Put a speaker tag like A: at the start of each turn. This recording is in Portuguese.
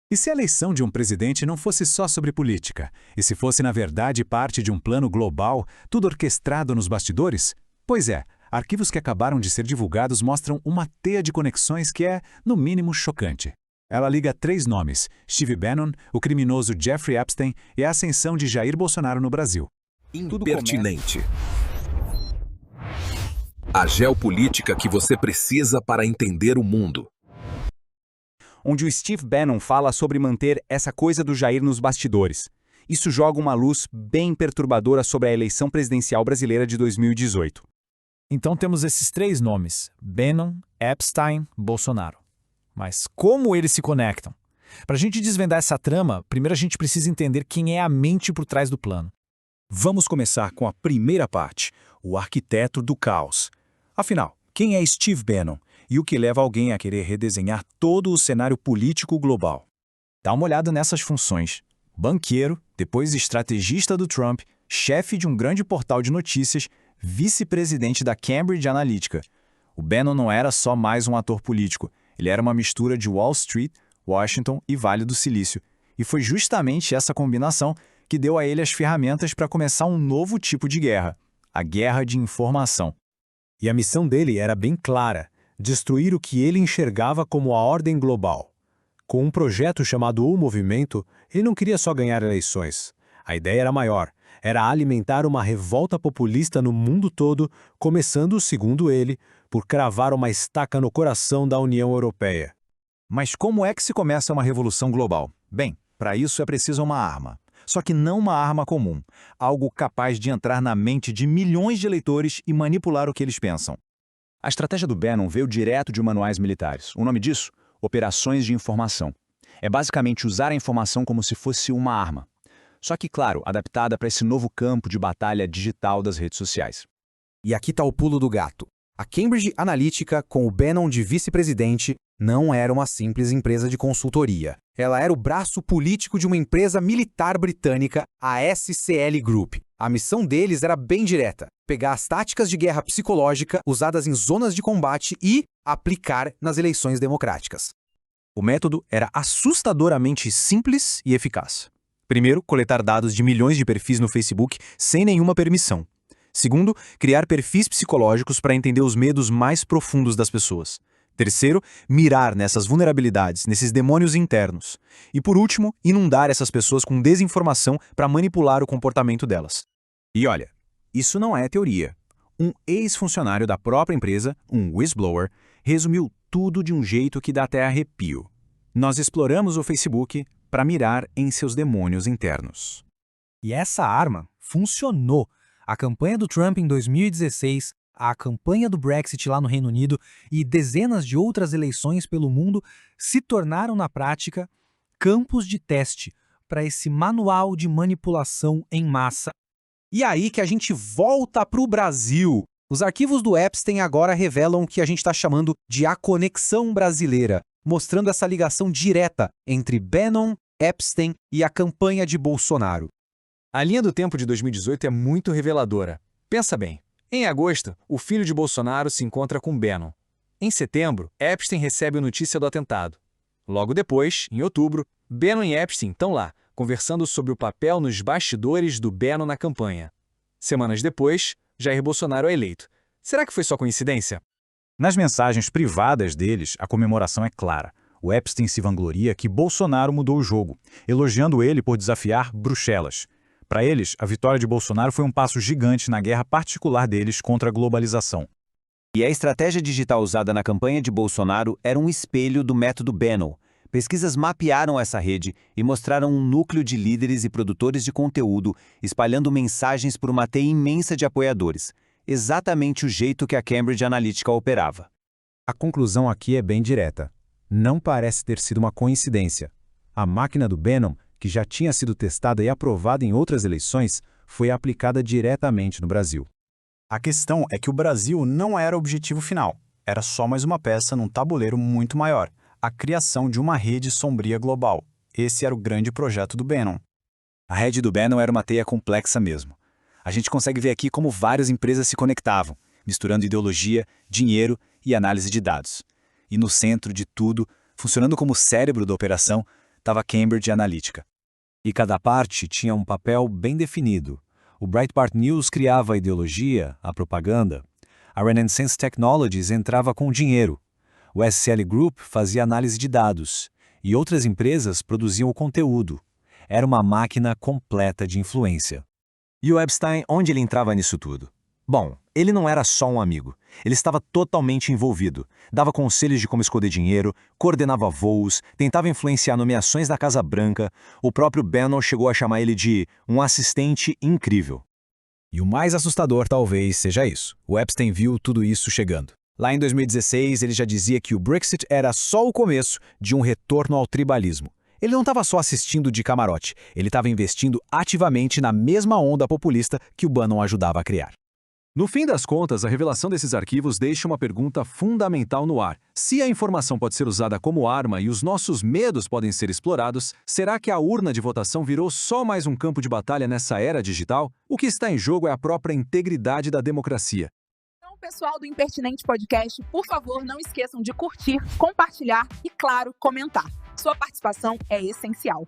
A: E se a eleição de um presidente não fosse só sobre política? E se fosse, na verdade, parte de um plano global, tudo orquestrado nos bastidores? Pois é, arquivos que acabaram de ser divulgados mostram uma teia de conexões que é, no mínimo, chocante. Ela liga três nomes: Steve Bannon, o criminoso Jeffrey Epstein e a ascensão de Jair Bolsonaro no Brasil.
B: Impertinente. A geopolítica que você precisa para entender o mundo.
C: Onde o Steve Bannon fala sobre manter essa coisa do Jair nos bastidores. Isso joga uma luz bem perturbadora sobre a eleição presidencial brasileira de 2018.
D: Então temos esses três nomes: Bannon, Epstein, Bolsonaro. Mas como eles se conectam? Para a gente desvendar essa trama, primeiro a gente precisa entender quem é a mente por trás do plano.
E: Vamos começar com a primeira parte, o arquiteto do caos. Afinal, quem é Steve Bannon e o que leva alguém a querer redesenhar todo o cenário político global?
D: Dá uma olhada nessas funções. Banqueiro, depois estrategista do Trump, chefe de um grande portal de notícias, vice-presidente da Cambridge Analytica. O Bannon não era só mais um ator político, ele era uma mistura de Wall Street, Washington e Vale do Silício. E foi justamente essa combinação que deu a ele as ferramentas para começar um novo tipo de guerra, a guerra de informação.
F: E a missão dele era bem clara: destruir o que ele enxergava como a ordem global. Com um projeto chamado O Movimento, ele não queria só ganhar eleições. A ideia era maior, era alimentar uma revolta populista no mundo todo, começando, segundo ele, por cravar uma estaca no coração da União Europeia.
G: Mas como é que se começa uma revolução global? Bem, para isso é preciso uma arma. Só que não uma arma comum, algo capaz de entrar na mente de milhões de eleitores e manipular o que eles pensam. A estratégia do Bannon veio direto de manuais militares. O nome disso? Operações de informação. É basicamente usar a informação como se fosse uma arma. Só que, claro, adaptada para esse novo campo de batalha digital das redes sociais.
H: E aqui está o pulo do gato. A Cambridge Analytica, com o Bannon de vice-presidente, não era uma simples empresa de consultoria. Ela era o braço político de uma empresa militar britânica, a SCL Group. A missão deles era bem direta: pegar as táticas de guerra psicológica usadas em zonas de combate e aplicar nas eleições democráticas.
F: O método era assustadoramente simples e eficaz. Primeiro, coletar dados de milhões de perfis no Facebook sem nenhuma permissão. Segundo, criar perfis psicológicos para entender os medos mais profundos das pessoas. Terceiro, mirar nessas vulnerabilidades, nesses demônios internos. E por último, inundar essas pessoas com desinformação para manipular o comportamento delas.
G: E olha, isso não é teoria. Um ex-funcionário da própria empresa, um whistleblower, resumiu tudo de um jeito que dá até arrepio. Nós exploramos o Facebook para mirar em seus demônios internos.
I: E essa arma funcionou. A campanha do Trump em 2016, a campanha do Brexit lá no Reino Unido e dezenas de outras eleições pelo mundo se tornaram, na prática, campos de teste para esse manual de manipulação em massa.
H: E aí que a gente volta para o Brasil. Os arquivos do Epstein agora revelam o que a gente está chamando de a conexão brasileira, mostrando essa ligação direta entre Bannon, Epstein e a campanha de Bolsonaro.
J: A linha do tempo de 2018 é muito reveladora. Pensa bem. Em agosto, o filho de Bolsonaro se encontra com Bannon. Em setembro, Epstein recebe a notícia do atentado. Logo depois, em outubro, Bannon e Epstein estão lá, conversando sobre o papel nos bastidores do Bannon na campanha. Semanas depois, Jair Bolsonaro é eleito. Será que foi só coincidência?
G: Nas mensagens privadas deles, a comemoração é clara. O Epstein se vangloria que Bolsonaro mudou o jogo, elogiando ele por desafiar Bruxelas. Para eles, a vitória de Bolsonaro foi um passo gigante na guerra particular deles contra a globalização.
C: E a estratégia digital usada na campanha de Bolsonaro era um espelho do método Bannon. Pesquisas mapearam essa rede e mostraram um núcleo de líderes e produtores de conteúdo espalhando mensagens por uma teia imensa de apoiadores. Exatamente o jeito que a Cambridge Analytica operava.
E: A conclusão aqui é bem direta. Não parece ter sido uma coincidência. A máquina do Bannon, que já tinha sido testada e aprovada em outras eleições, foi aplicada diretamente no Brasil.
A: A questão é que o Brasil não era o objetivo final. Era só mais uma peça num tabuleiro muito maior, a criação de uma rede sombria global. Esse era o grande projeto do Bannon.
G: A rede do Bannon era uma teia complexa mesmo. A gente consegue ver aqui como várias empresas se conectavam, misturando ideologia, dinheiro e análise de dados. E no centro de tudo, funcionando como cérebro da operação,
D: estava Cambridge Analytica. E cada parte tinha um papel bem definido. O Breitbart News criava a ideologia, a propaganda. A Renaissance Technologies entrava com o dinheiro. O SCL Group fazia análise de dados. E outras empresas produziam o conteúdo. Era uma máquina completa de influência.
C: E o Epstein, onde ele entrava nisso tudo? Bom, ele não era só um amigo. Ele estava totalmente envolvido. Dava conselhos de como esconder dinheiro, coordenava voos, tentava influenciar nomeações da Casa Branca. O próprio Bannon chegou a chamar ele de um assistente incrível.
D: E o mais assustador talvez seja isso. O Epstein viu tudo isso chegando. Lá em 2016, ele já dizia que o Brexit era só o começo de um retorno ao tribalismo. Ele não estava só assistindo de camarote, ele estava investindo ativamente na mesma onda populista que o Bannon ajudava a criar.
A: No fim das contas, a revelação desses arquivos deixa uma pergunta fundamental no ar. Se a informação pode ser usada como arma e os nossos medos podem ser explorados, será que a urna de votação virou só mais um campo de batalha nessa era digital? O que está em jogo é a própria integridade da democracia.
K: Então, pessoal do Impertinente Podcast, por favor, não esqueçam de curtir, compartilhar e, claro, comentar. Sua participação é essencial.